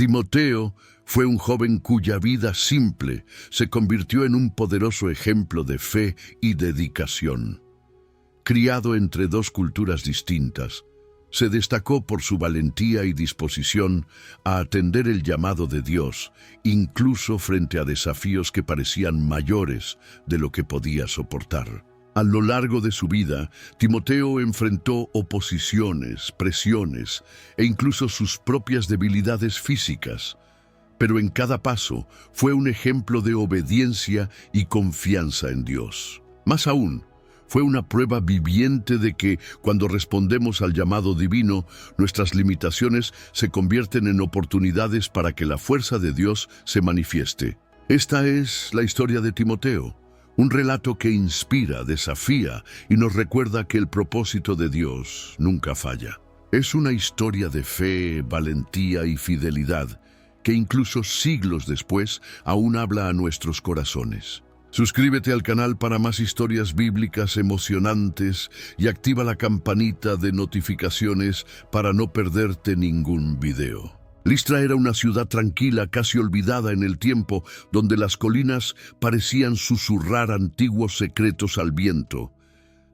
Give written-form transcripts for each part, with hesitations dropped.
Timoteo fue un joven cuya vida simple se convirtió en un poderoso ejemplo de fe y dedicación. Criado entre dos culturas distintas, se destacó por su valentía y disposición a atender el llamado de Dios, incluso frente a desafíos que parecían mayores de lo que podía soportar. A lo largo de su vida, Timoteo enfrentó oposiciones, presiones e incluso sus propias debilidades físicas, pero en cada paso fue un ejemplo de obediencia y confianza en Dios. Más aún, fue una prueba viviente de que, cuando respondemos al llamado divino, nuestras limitaciones se convierten en oportunidades para que la fuerza de Dios se manifieste. Esta es la historia de Timoteo, un relato que inspira, desafía y nos recuerda que el propósito de Dios nunca falla. Es una historia de fe, valentía y fidelidad que incluso siglos después aún habla a nuestros corazones. Suscríbete al canal para más historias bíblicas emocionantes y activa la campanita de notificaciones para no perderte ningún video. Listra era una ciudad tranquila, casi olvidada en el tiempo, donde las colinas parecían susurrar antiguos secretos al viento.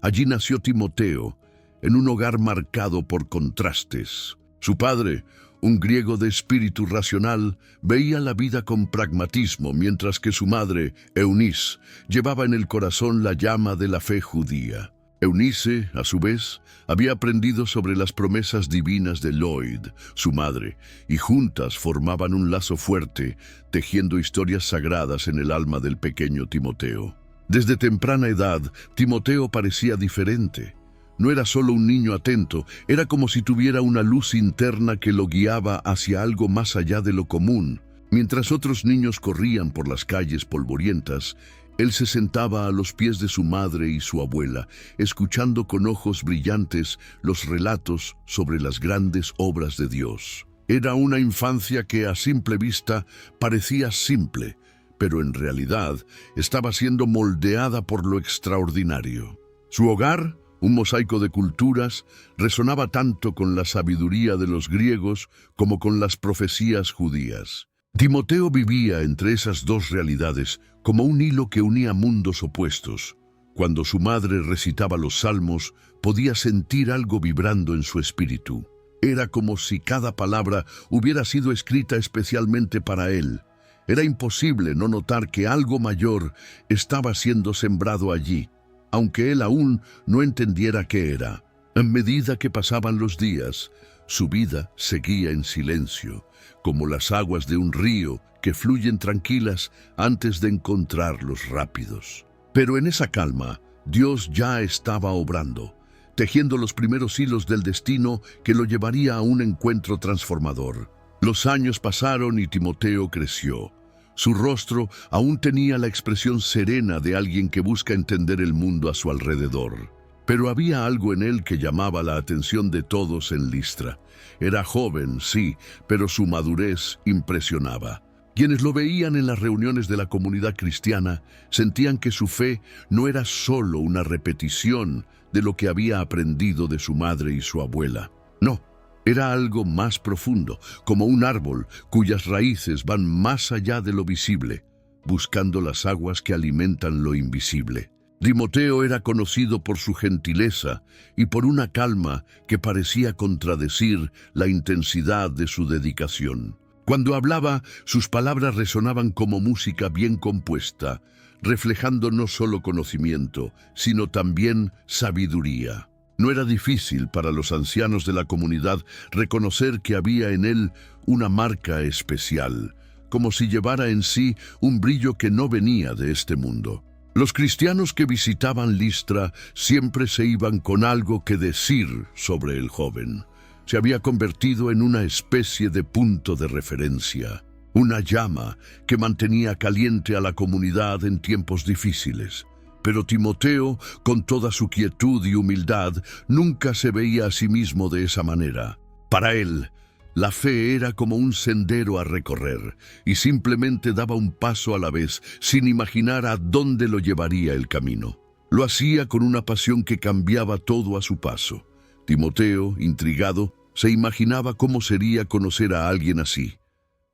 Allí nació Timoteo, en un hogar marcado por contrastes. Su padre, un griego de espíritu racional, veía la vida con pragmatismo, mientras que su madre, Eunice, llevaba en el corazón la llama de la fe judía. Eunice, a su vez, había aprendido sobre las promesas divinas de Lloyd, su madre, y juntas formaban un lazo fuerte, tejiendo historias sagradas en el alma del pequeño Timoteo. Desde temprana edad, Timoteo parecía diferente. No era solo un niño atento, era como si tuviera una luz interna que lo guiaba hacia algo más allá de lo común. Mientras otros niños corrían por las calles polvorientas, él se sentaba a los pies de su madre y su abuela, escuchando con ojos brillantes los relatos sobre las grandes obras de Dios. Era una infancia que a simple vista parecía simple, pero en realidad estaba siendo moldeada por lo extraordinario. Su hogar, un mosaico de culturas, resonaba tanto con la sabiduría de los griegos como con las profecías judías. Timoteo vivía entre esas dos realidades como un hilo que unía mundos opuestos. Cuando su madre recitaba los salmos, podía sentir algo vibrando en su espíritu. Era como si cada palabra hubiera sido escrita especialmente para él. Era imposible no notar que algo mayor estaba siendo sembrado allí, aunque él aún no entendiera qué era. A medida que pasaban los días, su vida seguía en silencio, como las aguas de un río que fluyen tranquilas antes de encontrarlos rápidos. Pero en esa calma, Dios ya estaba obrando, tejiendo los primeros hilos del destino que lo llevaría a un encuentro transformador. Los años pasaron y Timoteo creció. Su rostro aún tenía la expresión serena de alguien que busca entender el mundo a su alrededor. Pero había algo en él que llamaba la atención de todos en Listra. Era joven, sí, pero su madurez impresionaba. Quienes lo veían en las reuniones de la comunidad cristiana sentían que su fe no era solo una repetición de lo que había aprendido de su madre y su abuela. No, era algo más profundo, como un árbol cuyas raíces van más allá de lo visible, buscando las aguas que alimentan lo invisible. Timoteo era conocido por su gentileza y por una calma que parecía contradecir la intensidad de su dedicación. Cuando hablaba, sus palabras resonaban como música bien compuesta, reflejando no solo conocimiento, sino también sabiduría. No era difícil para los ancianos de la comunidad reconocer que había en él una marca especial, como si llevara en sí un brillo que no venía de este mundo. Los cristianos que visitaban Listra siempre se iban con algo que decir sobre el joven. Se había convertido en una especie de punto de referencia, una llama que mantenía caliente a la comunidad en tiempos difíciles. Pero Timoteo, con toda su quietud y humildad, nunca se veía a sí mismo de esa manera. Para él, la fe era como un sendero a recorrer, y simplemente daba un paso a la vez, sin imaginar a dónde lo llevaría el camino. Lo hacía con una pasión que cambiaba todo a su paso. Timoteo, intrigado, se imaginaba cómo sería conocer a alguien así.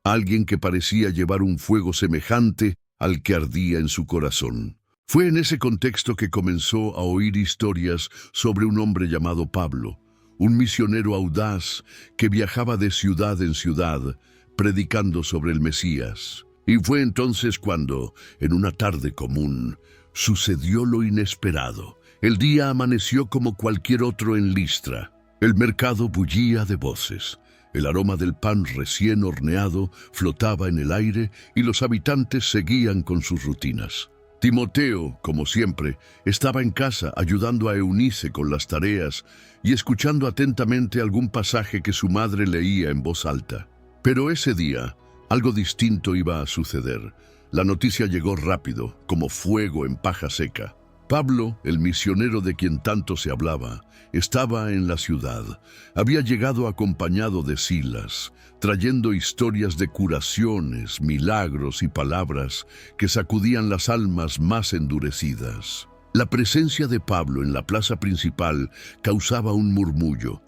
alguien que parecía llevar un fuego semejante al que ardía en su corazón. Fue en ese contexto que comenzó a oír historias sobre un hombre llamado Pablo, un misionero audaz que viajaba de ciudad en ciudad, predicando sobre el Mesías. Y fue entonces cuando, en una tarde común, sucedió lo inesperado. El día amaneció como cualquier otro en Listra. El mercado bullía de voces. El aroma del pan recién horneado flotaba en el aire y los habitantes seguían con sus rutinas. Timoteo, como siempre, estaba en casa ayudando a Eunice con las tareas y escuchando atentamente algún pasaje que su madre leía en voz alta. Pero ese día, algo distinto iba a suceder. La noticia llegó rápido, como fuego en paja seca. Pablo, el misionero de quien tanto se hablaba, estaba en la ciudad. Había llegado acompañado de Silas, trayendo historias de curaciones, milagros y palabras que sacudían las almas más endurecidas. La presencia de Pablo en la plaza principal causaba un murmullo.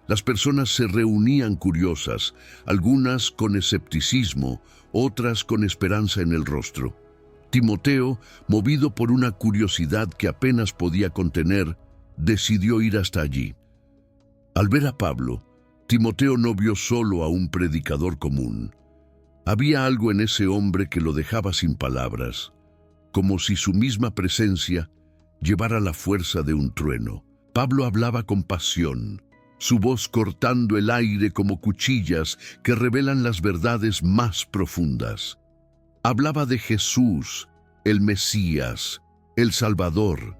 Las personas se reunían curiosas, algunas con escepticismo, otras con esperanza en el rostro. Timoteo, movido por una curiosidad que apenas podía contener, decidió ir hasta allí. Al ver a Pablo, Timoteo no vio solo a un predicador común. Había algo en ese hombre que lo dejaba sin palabras, como si su misma presencia llevara la fuerza de un trueno. Pablo hablaba con pasión, su voz cortando el aire como cuchillas que revelan las verdades más profundas. Hablaba de Jesús, el Mesías, el Salvador.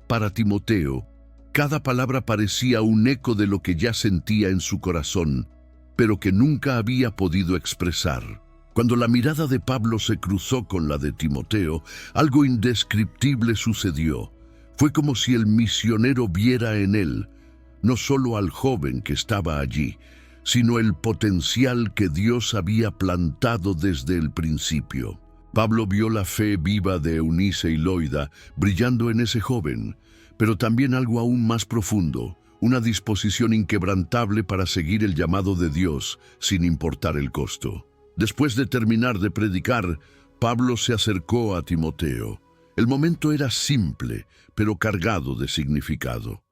Para Timoteo, cada palabra parecía un eco de lo que ya sentía en su corazón, pero que nunca había podido expresar. Cuando la mirada de Pablo se cruzó con la de Timoteo, algo indescriptible sucedió. Fue como si el misionero viera en él, no solo al joven que estaba allí, sino el potencial que Dios había plantado desde el principio. Pablo vio la fe viva de Eunice y Loida brillando en ese joven, pero también algo aún más profundo, una disposición inquebrantable para seguir el llamado de Dios sin importar el costo. Después de terminar de predicar, Pablo se acercó a Timoteo. El momento era simple, pero cargado de significado.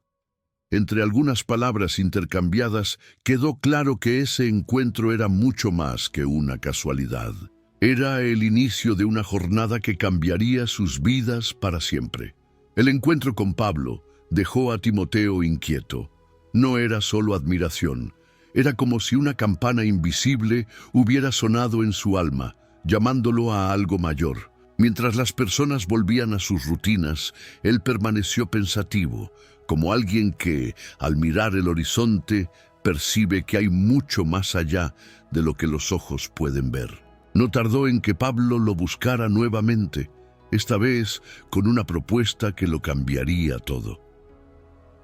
Entre algunas palabras intercambiadas, quedó claro que ese encuentro era mucho más que una casualidad. Era el inicio de una jornada que cambiaría sus vidas para siempre. El encuentro con Pablo dejó a Timoteo inquieto. No era solo admiración, era como si una campana invisible hubiera sonado en su alma, llamándolo a algo mayor. Mientras las personas volvían a sus rutinas, él permaneció pensativo, como alguien que, al mirar el horizonte, percibe que hay mucho más allá de lo que los ojos pueden ver. No tardó en que Pablo lo buscara nuevamente, esta vez con una propuesta que lo cambiaría todo.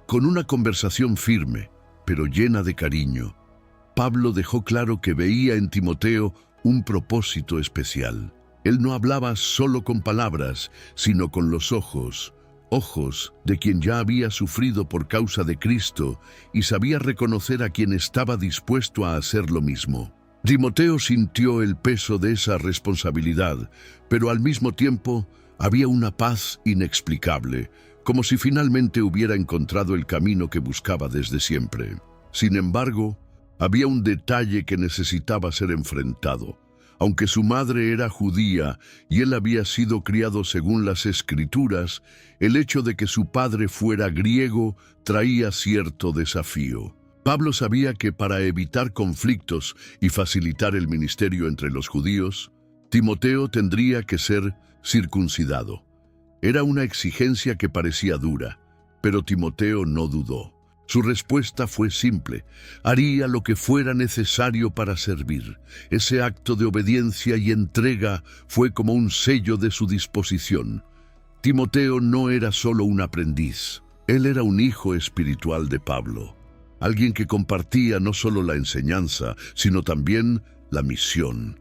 Con una conversación firme, pero llena de cariño, Pablo dejó claro que veía en Timoteo un propósito especial. Él no hablaba solo con palabras, sino con los ojos de quien ya había sufrido por causa de Cristo y sabía reconocer a quien estaba dispuesto a hacer lo mismo. Timoteo sintió el peso de esa responsabilidad, pero al mismo tiempo había una paz inexplicable, como si finalmente hubiera encontrado el camino que buscaba desde siempre. Sin embargo, había un detalle que necesitaba ser enfrentado. Aunque su madre era judía y él había sido criado según las Escrituras, el hecho de que su padre fuera griego traía cierto desafío. Pablo sabía que para evitar conflictos y facilitar el ministerio entre los judíos, Timoteo tendría que ser circuncidado. Era una exigencia que parecía dura, pero Timoteo no dudó. Su respuesta fue simple: haría lo que fuera necesario para servir. Ese acto de obediencia y entrega fue como un sello de su disposición. Timoteo no era solo un aprendiz, él era un hijo espiritual de Pablo, alguien que compartía no solo la enseñanza, sino también la misión.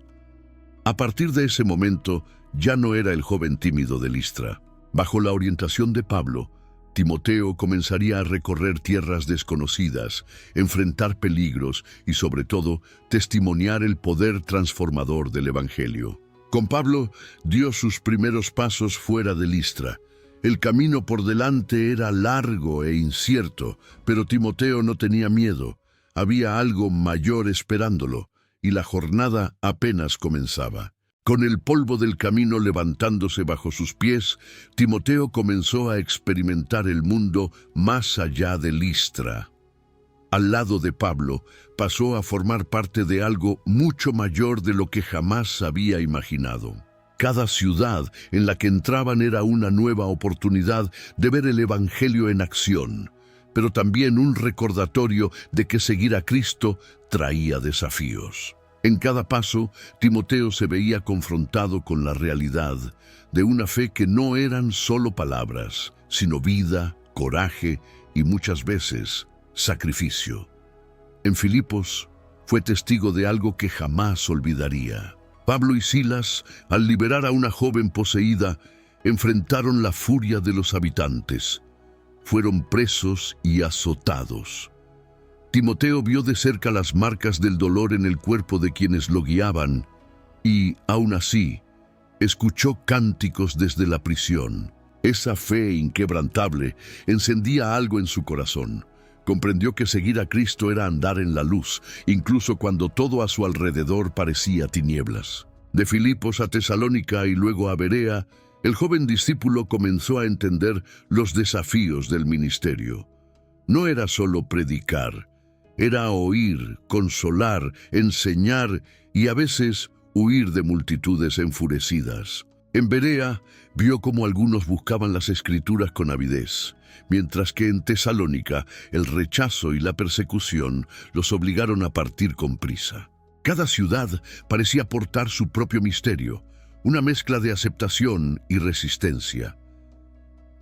A partir de ese momento, ya no era el joven tímido de Listra. Bajo la orientación de Pablo, Timoteo comenzaría a recorrer tierras desconocidas, enfrentar peligros y, sobre todo, testimoniar el poder transformador del Evangelio. Con Pablo dio sus primeros pasos fuera de Listra. El camino por delante era largo e incierto, pero Timoteo no tenía miedo. Había algo mayor esperándolo, y la jornada apenas comenzaba. Con el polvo del camino levantándose bajo sus pies, Timoteo comenzó a experimentar el mundo más allá de Listra. Al lado de Pablo, pasó a formar parte de algo mucho mayor de lo que jamás había imaginado. Cada ciudad en la que entraban era una nueva oportunidad de ver el Evangelio en acción, pero también un recordatorio de que seguir a Cristo traía desafíos. En cada paso, Timoteo se veía confrontado con la realidad de una fe que no eran solo palabras, sino vida, coraje y muchas veces sacrificio. En Filipos fue testigo de algo que jamás olvidaría. Pablo y Silas, al liberar a una joven poseída, enfrentaron la furia de los habitantes. Fueron presos y azotados. Timoteo vio de cerca las marcas del dolor en el cuerpo de quienes lo guiaban y, aún así, escuchó cánticos desde la prisión. Esa fe inquebrantable encendía algo en su corazón. Comprendió que seguir a Cristo era andar en la luz, incluso cuando todo a su alrededor parecía tinieblas. De Filipos a Tesalónica y luego a Berea, el joven discípulo comenzó a entender los desafíos del ministerio. No era solo predicar, era oír, consolar, enseñar y a veces huir de multitudes enfurecidas. En Berea vio cómo algunos buscaban las Escrituras con avidez, mientras que en Tesalónica el rechazo y la persecución los obligaron a partir con prisa. Cada ciudad parecía portar su propio misterio, una mezcla de aceptación y resistencia.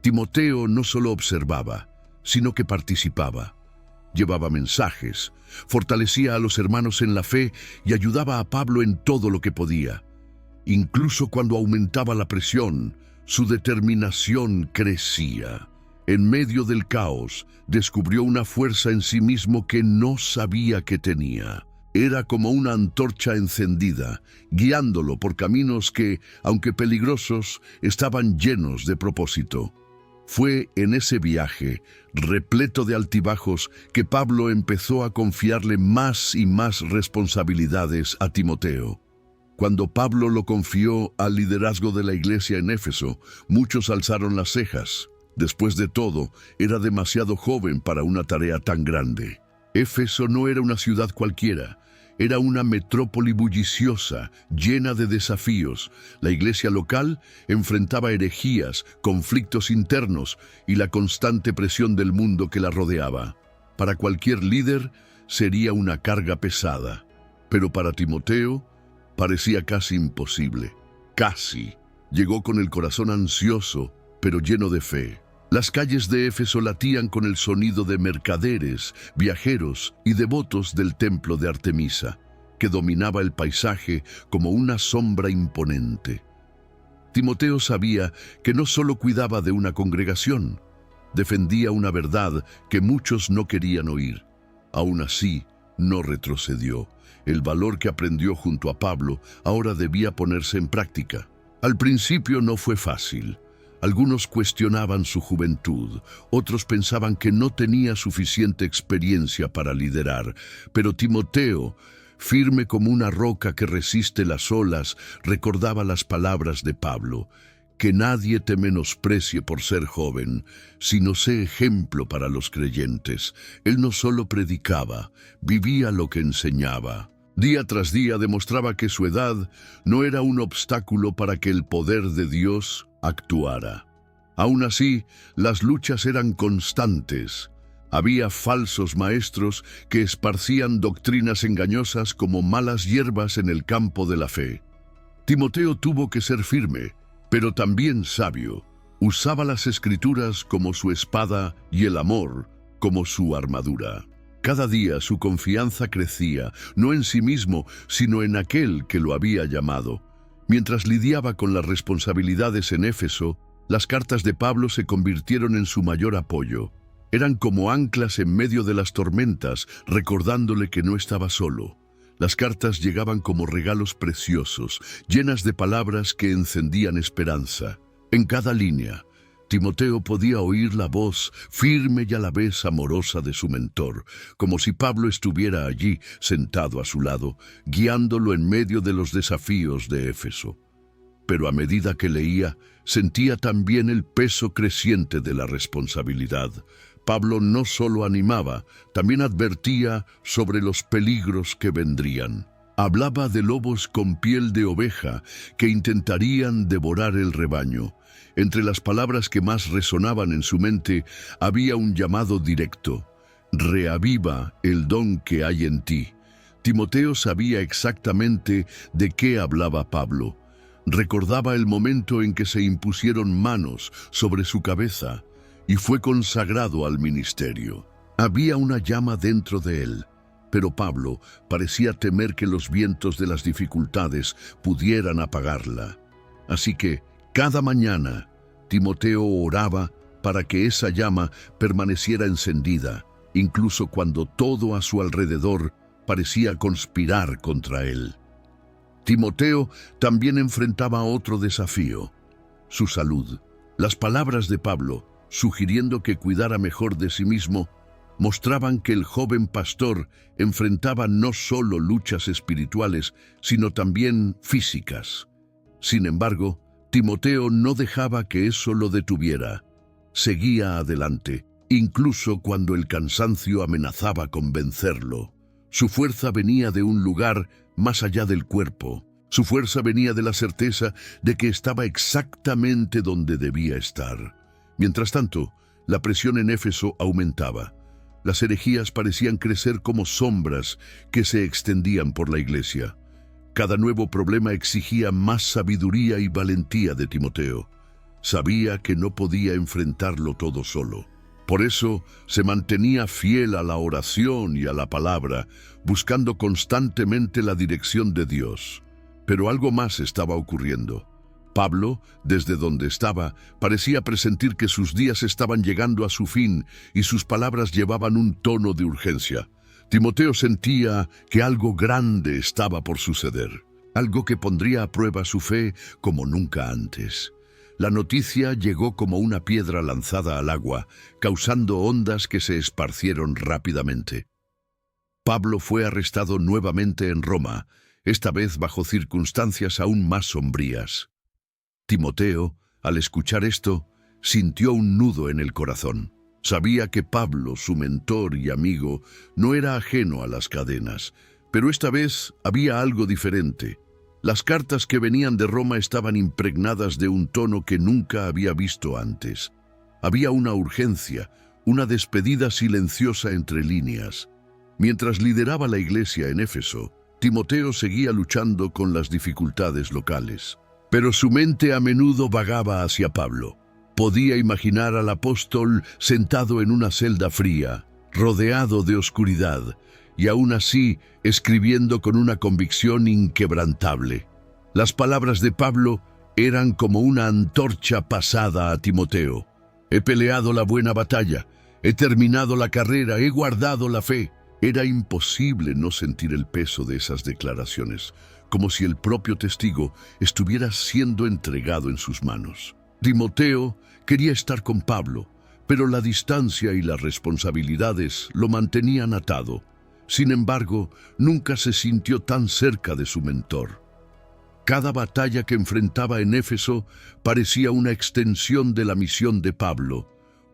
Timoteo no solo observaba, sino que participaba. Llevaba mensajes, fortalecía a los hermanos en la fe y ayudaba a Pablo en todo lo que podía. Incluso cuando aumentaba la presión, su determinación crecía. En medio del caos, descubrió una fuerza en sí mismo que no sabía que tenía. Era como una antorcha encendida, guiándolo por caminos que, aunque peligrosos, estaban llenos de propósito. Fue en ese viaje, repleto de altibajos, que Pablo empezó a confiarle más y más responsabilidades a Timoteo. Cuando Pablo lo confió al liderazgo de la iglesia en Éfeso, muchos alzaron las cejas. Después de todo, era demasiado joven para una tarea tan grande. Éfeso no era una ciudad cualquiera. Era una metrópoli bulliciosa, llena de desafíos. La iglesia local enfrentaba herejías, conflictos internos y la constante presión del mundo que la rodeaba. Para cualquier líder sería una carga pesada, pero para Timoteo parecía casi imposible. Casi. Llegó con el corazón ansioso, pero lleno de fe. Las calles de Éfeso latían con el sonido de mercaderes, viajeros y devotos del templo de Artemisa, que dominaba el paisaje como una sombra imponente. Timoteo sabía que no solo cuidaba de una congregación, defendía una verdad que muchos no querían oír. Aún así, no retrocedió. El valor que aprendió junto a Pablo ahora debía ponerse en práctica. Al principio no fue fácil. Algunos cuestionaban su juventud, otros pensaban que no tenía suficiente experiencia para liderar, pero Timoteo, firme como una roca que resiste las olas, recordaba las palabras de Pablo: que nadie te menosprecie por ser joven, sino sé ejemplo para los creyentes. Él no solo predicaba, vivía lo que enseñaba. Día tras día demostraba que su edad no era un obstáculo para que el poder de Dios actuara. Aún así, las luchas eran constantes. Había falsos maestros que esparcían doctrinas engañosas como malas hierbas en el campo de la fe. Timoteo tuvo que ser firme, pero también sabio. Usaba las Escrituras como su espada y el amor como su armadura. Cada día su confianza crecía, no en sí mismo, sino en aquel que lo había llamado. Mientras lidiaba con las responsabilidades en Éfeso, Las cartas de Pablo se convirtieron en su mayor apoyo. Eran como anclas en medio de las tormentas, recordándole que no estaba solo. Las cartas llegaban como regalos preciosos, llenas de palabras que encendían esperanza. En cada línea, Timoteo podía oír la voz firme y a la vez amorosa de su mentor, como si Pablo estuviera allí, sentado a su lado, guiándolo en medio de los desafíos de Éfeso. Pero a medida que leía, sentía también el peso creciente de la responsabilidad. Pablo no solo animaba, también advertía sobre los peligros que vendrían. Hablaba de lobos con piel de oveja que intentarían devorar el rebaño. Entre las palabras que más resonaban en su mente había un llamado directo: reaviva el don que hay en ti. Timoteo sabía exactamente de qué hablaba Pablo. Recordaba el momento en que se impusieron manos sobre su cabeza y fue consagrado al ministerio. Había una llama dentro de él, pero Pablo parecía temer que los vientos de las dificultades pudieran apagarla. Así que, cada mañana, Timoteo oraba para que esa llama permaneciera encendida, incluso cuando todo a su alrededor parecía conspirar contra él. Timoteo también enfrentaba otro desafío: su salud. Las palabras de Pablo, sugiriendo que cuidara mejor de sí mismo, mostraban que el joven pastor enfrentaba no solo luchas espirituales, sino también físicas. Sin embargo, Timoteo no dejaba que eso lo detuviera. Seguía adelante, incluso cuando el cansancio amenazaba con vencerlo. Su fuerza venía de un lugar más allá del cuerpo. Su fuerza venía de la certeza de que estaba exactamente donde debía estar. Mientras tanto, la presión en Éfeso aumentaba. Las herejías parecían crecer como sombras que se extendían por la iglesia. Cada nuevo problema exigía más sabiduría y valentía de Timoteo. Sabía que no podía enfrentarlo todo solo. Por eso se mantenía fiel a la oración y a la palabra, buscando constantemente la dirección de Dios. Pero algo más estaba ocurriendo. Pablo, desde donde estaba, parecía presentir que sus días estaban llegando a su fin y sus palabras llevaban un tono de urgencia. Timoteo sentía que algo grande estaba por suceder, algo que pondría a prueba su fe como nunca antes. La noticia llegó como una piedra lanzada al agua, causando ondas que se esparcieron rápidamente. Pablo fue arrestado nuevamente en Roma, esta vez bajo circunstancias aún más sombrías. Timoteo, al escuchar esto, sintió un nudo en el corazón. Sabía que Pablo, su mentor y amigo, no era ajeno a las cadenas, pero esta vez había algo diferente. Las cartas que venían de Roma estaban impregnadas de un tono que nunca había visto antes. Había una urgencia, una despedida silenciosa entre líneas. Mientras lideraba la iglesia en Éfeso, Timoteo seguía luchando con las dificultades locales. Pero su mente a menudo vagaba hacia Pablo. Podía imaginar al apóstol sentado en una celda fría, rodeado de oscuridad, y aún así escribiendo con una convicción inquebrantable. Las palabras de Pablo eran como una antorcha pasada a Timoteo. He peleado la buena batalla, he terminado la carrera, he guardado la fe. Era imposible no sentir el peso de esas declaraciones, como si el propio testigo estuviera siendo entregado en sus manos. Timoteo quería estar con Pablo, pero la distancia y las responsabilidades lo mantenían atado. Sin embargo, nunca se sintió tan cerca de su mentor. Cada batalla que enfrentaba en Éfeso parecía una extensión de la misión de Pablo,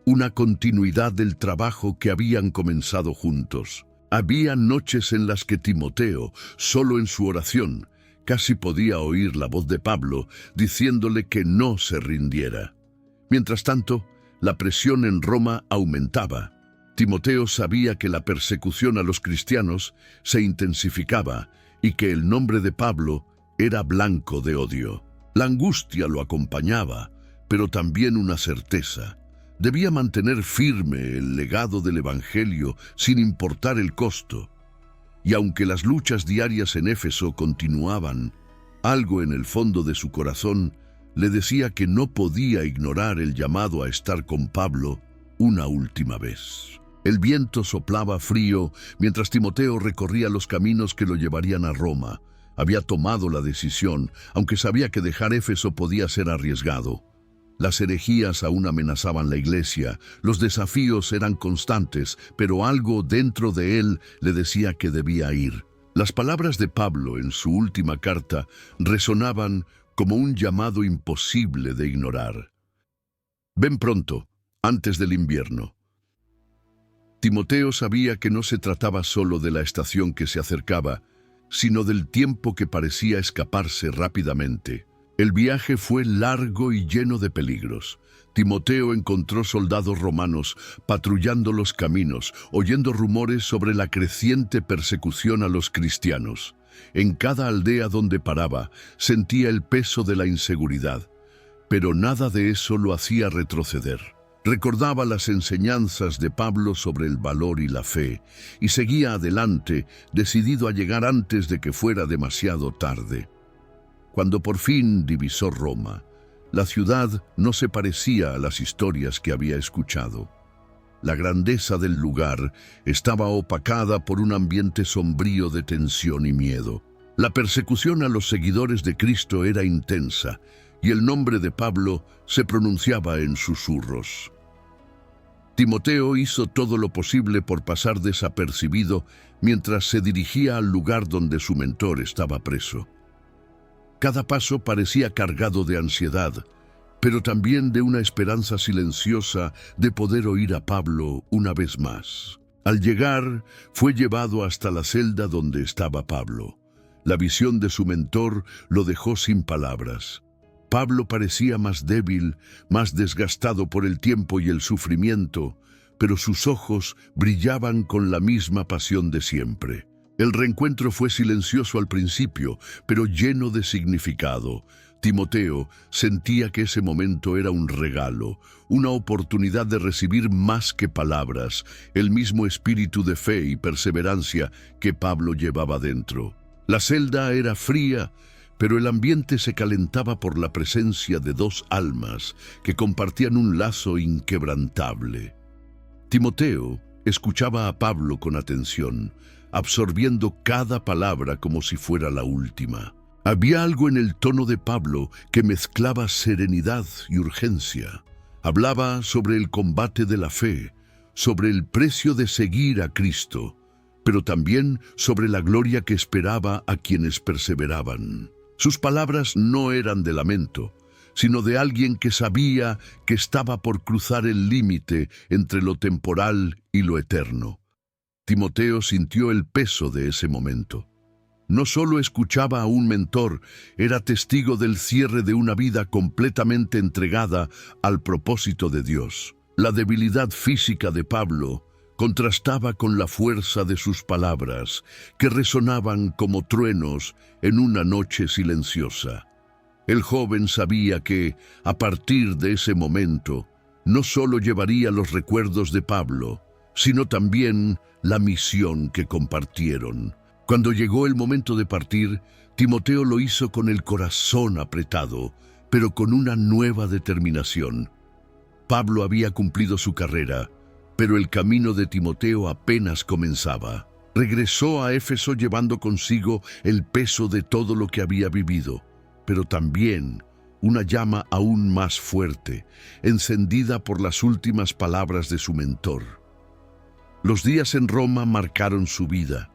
una continuidad del trabajo que habían comenzado juntos. Había noches en las que Timoteo, solo en su oración, casi podía oír la voz de Pablo diciéndole que no se rindiera. Mientras tanto, la presión en Roma aumentaba. Timoteo sabía que la persecución a los cristianos se intensificaba y que el nombre de Pablo era blanco de odio. La angustia lo acompañaba, pero también una certeza. Debía mantener firme el legado del Evangelio sin importar el costo. Y aunque las luchas diarias en Éfeso continuaban, algo en el fondo de su corazón le decía que no podía ignorar el llamado a estar con Pablo una última vez. El viento soplaba frío mientras Timoteo recorría los caminos que lo llevarían a Roma. Había tomado la decisión, aunque sabía que dejar Éfeso podía ser arriesgado. Las herejías aún amenazaban la iglesia, los desafíos eran constantes, pero algo dentro de él le decía que debía ir. Las palabras de Pablo en su última carta resonaban como un llamado imposible de ignorar. Ven pronto, antes del invierno. Timoteo sabía que no se trataba solo de la estación que se acercaba, sino del tiempo que parecía escaparse rápidamente. El viaje fue largo y lleno de peligros. Timoteo encontró soldados romanos patrullando los caminos, oyendo rumores sobre la creciente persecución a los cristianos. En cada aldea donde paraba, sentía el peso de la inseguridad, pero nada de eso lo hacía retroceder. Recordaba las enseñanzas de Pablo sobre el valor y la fe, y seguía adelante, decidido a llegar antes de que fuera demasiado tarde. Cuando por fin divisó Roma, la ciudad no se parecía a las historias que había escuchado. La grandeza del lugar estaba opacada por un ambiente sombrío de tensión y miedo. La persecución a los seguidores de Cristo era intensa, y el nombre de Pablo se pronunciaba en susurros. Timoteo hizo todo lo posible por pasar desapercibido mientras se dirigía al lugar donde su mentor estaba preso. Cada paso parecía cargado de ansiedad, pero también de una esperanza silenciosa de poder oír a Pablo una vez más. Al llegar, fue llevado hasta la celda donde estaba Pablo. La visión de su mentor lo dejó sin palabras. Pablo parecía más débil, más desgastado por el tiempo y el sufrimiento, pero sus ojos brillaban con la misma pasión de siempre. El reencuentro fue silencioso al principio, pero lleno de significado. Timoteo sentía que ese momento era un regalo, una oportunidad de recibir más que palabras, el mismo espíritu de fe y perseverancia que Pablo llevaba dentro. La celda era fría, pero el ambiente se calentaba por la presencia de dos almas que compartían un lazo inquebrantable. Timoteo escuchaba a Pablo con atención, absorbiendo cada palabra como si fuera la última. Había algo en el tono de Pablo que mezclaba serenidad y urgencia. Hablaba sobre el combate de la fe, sobre el precio de seguir a Cristo, pero también sobre la gloria que esperaba a quienes perseveraban. Sus palabras no eran de lamento, sino de alguien que sabía que estaba por cruzar el límite entre lo temporal y lo eterno. Timoteo sintió el peso de ese momento. No solo escuchaba a un mentor, era testigo del cierre de una vida completamente entregada al propósito de Dios. La debilidad física de Pablo contrastaba con la fuerza de sus palabras, que resonaban como truenos en una noche silenciosa. El joven sabía que, a partir de ese momento, no solo llevaría los recuerdos de Pablo, sino también la misión que compartieron. Cuando llegó el momento de partir, Timoteo lo hizo con el corazón apretado, pero con una nueva determinación. Pablo había cumplido su carrera, pero el camino de Timoteo apenas comenzaba. Regresó a Éfeso llevando consigo el peso de todo lo que había vivido, pero también una llama aún más fuerte, encendida por las últimas palabras de su mentor. Los días en Roma marcaron su vida,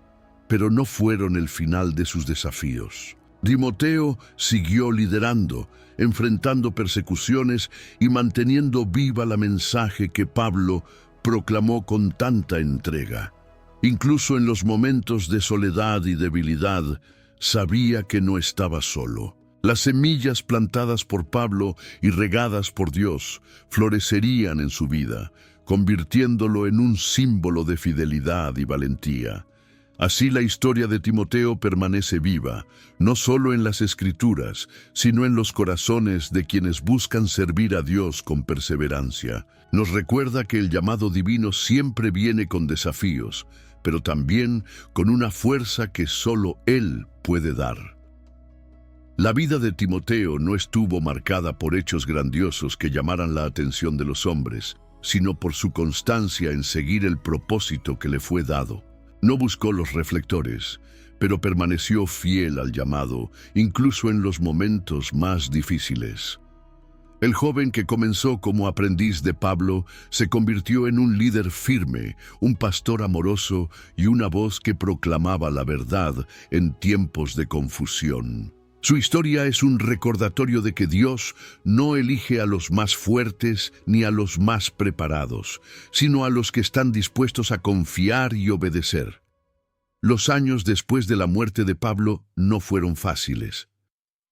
pero no fueron el final de sus desafíos. Timoteo siguió liderando, enfrentando persecuciones y manteniendo viva la mensaje que Pablo proclamó con tanta entrega. Incluso en los momentos de soledad y debilidad, sabía que no estaba solo. Las semillas plantadas por Pablo y regadas por Dios florecerían en su vida, convirtiéndolo en un símbolo de fidelidad y valentía. Así la historia de Timoteo permanece viva, no solo en las Escrituras, sino en los corazones de quienes buscan servir a Dios con perseverancia. Nos recuerda que el llamado divino siempre viene con desafíos, pero también con una fuerza que solo Él puede dar. La vida de Timoteo no estuvo marcada por hechos grandiosos que llamaran la atención de los hombres, sino por su constancia en seguir el propósito que le fue dado. No buscó los reflectores, pero permaneció fiel al llamado, incluso en los momentos más difíciles. El joven que comenzó como aprendiz de Pablo se convirtió en un líder firme, un pastor amoroso y una voz que proclamaba la verdad en tiempos de confusión. Su historia es un recordatorio de que Dios no elige a los más fuertes ni a los más preparados, sino a los que están dispuestos a confiar y obedecer. Los años después de la muerte de Pablo no fueron fáciles.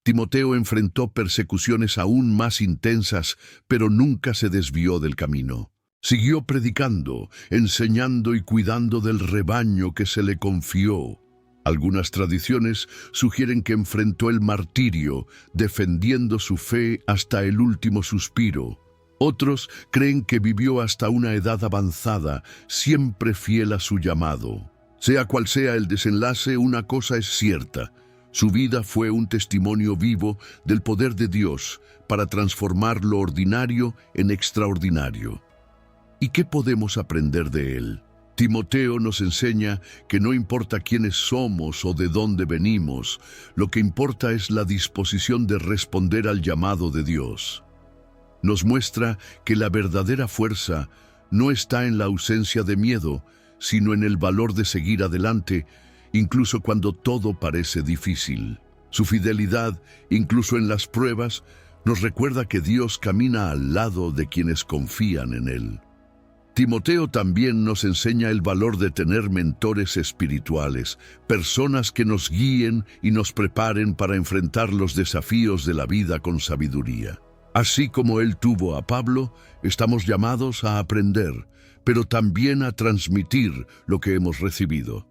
Timoteo enfrentó persecuciones aún más intensas, pero nunca se desvió del camino. Siguió predicando, enseñando y cuidando del rebaño que se le confió. Algunas tradiciones sugieren que enfrentó el martirio, defendiendo su fe hasta el último suspiro. Otros creen que vivió hasta una edad avanzada, siempre fiel a su llamado. Sea cual sea el desenlace, una cosa es cierta: su vida fue un testimonio vivo del poder de Dios para transformar lo ordinario en extraordinario. ¿Y qué podemos aprender de él? Timoteo nos enseña que no importa quiénes somos o de dónde venimos, lo que importa es la disposición de responder al llamado de Dios. Nos muestra que la verdadera fuerza no está en la ausencia de miedo, sino en el valor de seguir adelante, incluso cuando todo parece difícil. Su fidelidad, incluso en las pruebas, nos recuerda que Dios camina al lado de quienes confían en Él. Timoteo también nos enseña el valor de tener mentores espirituales, personas que nos guíen y nos preparen para enfrentar los desafíos de la vida con sabiduría. Así como él tuvo a Pablo, estamos llamados a aprender, pero también a transmitir lo que hemos recibido.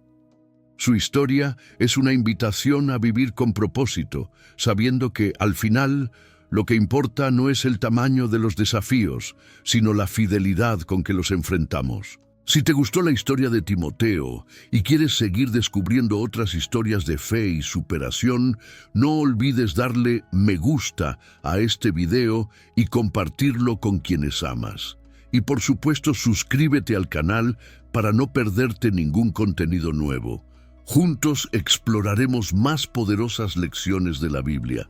Su historia es una invitación a vivir con propósito, sabiendo que, al final, lo que importa no es el tamaño de los desafíos, sino la fidelidad con que los enfrentamos. Si te gustó la historia de Timoteo y quieres seguir descubriendo otras historias de fe y superación, no olvides darle me gusta a este video y compartirlo con quienes amas. Y por supuesto, suscríbete al canal para no perderte ningún contenido nuevo. Juntos exploraremos más poderosas lecciones de la Biblia.